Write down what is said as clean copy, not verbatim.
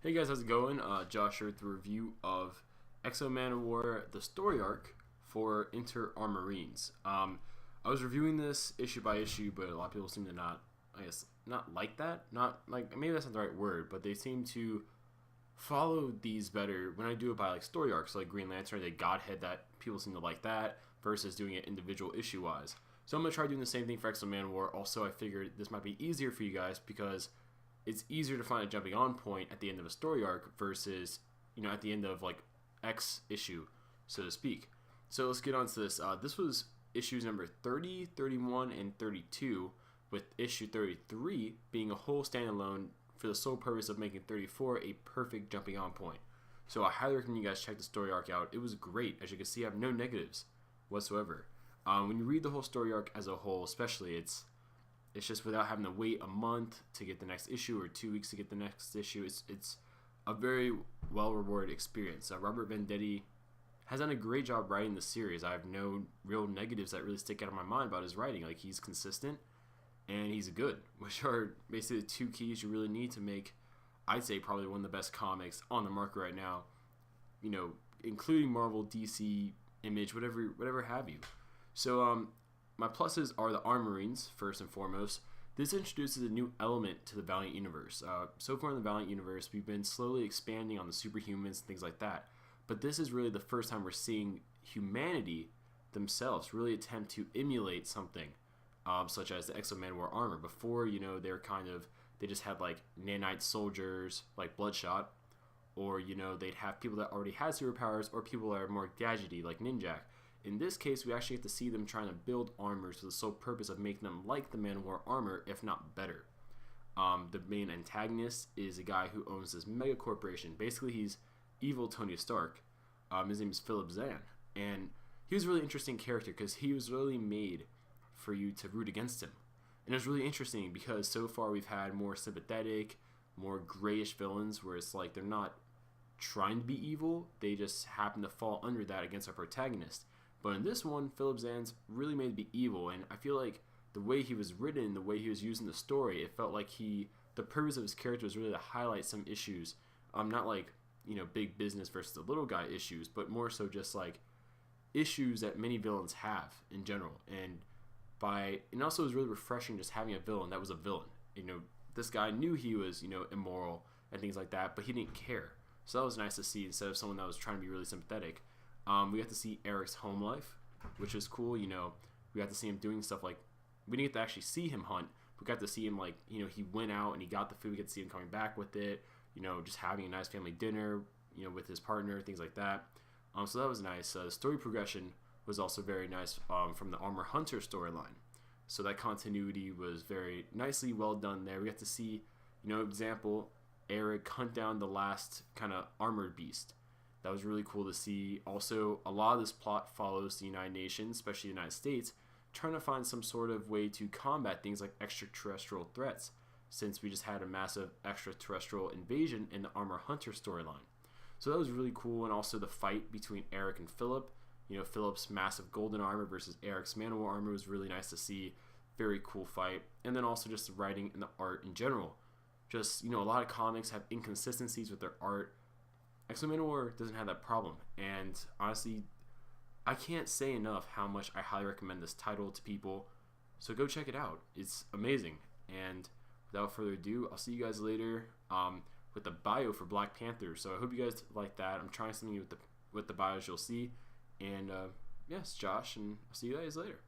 Hey guys, how's it going? Josh here with the review of Manowar, the story arc for Armorines. I was reviewing this issue by issue, but a lot of people seem to not like that. Not like, maybe that's not the right word, but they seem to follow these better when I do it by like story arcs, like Green Lantern, the Godhead, that people seem to like that versus doing it individual issue wise. So I'm gonna try doing the same thing for Manowar. Also, I figured this might be easier for you guys because it's easier to find a jumping on point at the end of a story arc versus, at the end of like X issue, so to speak. So let's get on to this. This was issues number 30, 31, and 32, with issue 33 being a whole standalone for the sole purpose of making 34 a perfect jumping on point. So I highly recommend you guys check the story arc out. It was great. As you can see, I have no negatives whatsoever. When you read the whole story arc as a whole, especially, it's just without having to wait a month to get the next issue or 2 weeks to get the next issue. It's a very well rewarded experience. Robert Venditti has done a great job writing the series. I have no real negatives that really stick out of my mind about his writing. Like, he's consistent and he's good, which are basically the two keys you really need to make, I'd say, probably one of the best comics on the market right now. Including Marvel, DC, Image, whatever have you. So my pluses are the Armorines, first and foremost. This introduces a new element to the Valiant universe. So far in the Valiant universe, we've been slowly expanding on the superhumans and things like that. But this is really the first time we're seeing humanity themselves really attempt to emulate something, such as the Manowar armor. Before, they just had like nanite soldiers like Bloodshot, or they'd have people that already had superpowers, or people that are more gadgety like Ninjak. In this case, we actually get to see them trying to build armors for the sole purpose of making them like the Manowar armor, if not better. The main antagonist is a guy who owns this mega corporation. Basically, he's evil Tony Stark. His name is Philip Zahn. And he was a really interesting character because he was really made for you to root against him. And it was really interesting because so far we've had more sympathetic, more grayish villains where it's like they're not trying to be evil, they just happen to fall under that against our protagonist. But in this one, Philip Zahn's really made to be evil, and I feel like the way he was written, the way he was using the story, it felt like the purpose of his character was really to highlight some issues, not like, big business versus the little guy issues, but more so just like issues that many villains have in general. And also it was really refreshing just having a villain that was a villain. This guy knew he was, immoral and things like that, but he didn't care. So that was nice to see instead of someone that was trying to be really sympathetic. We got to see Eric's home life, which is cool. We got to see him doing stuff like, we didn't get to actually see him hunt. We got to see him like, he went out and he got the food. We got to see him coming back with it, just having a nice family dinner, with his partner, things like that. So that was nice. The story progression was also very nice from the Armor Hunter storyline. So that continuity was very nicely well done there. We got to see, example, Eric hunt down the last kind of armored beast. That was really cool to see. Also, a lot of this plot follows the United Nations, especially the United States, trying to find some sort of way to combat things like extraterrestrial threats, since we just had a massive extraterrestrial invasion in the Armor Hunter storyline. So that was really cool, and also the fight between Eric and Philip. Philip's massive golden armor versus Eric's Manowar armor was really nice to see. Very cool fight. And then also just the writing and the art in general. Just, a lot of comics have inconsistencies with their art. Manowar doesn't have that problem, and honestly, I can't say enough how much I highly recommend this title to people, so go check it out. It's amazing. And without further ado, I'll see you guys later with the bio for Black Panther. So I hope you guys like that. I'm trying something with the bios you'll see, and yes, Josh, and I'll see you guys later.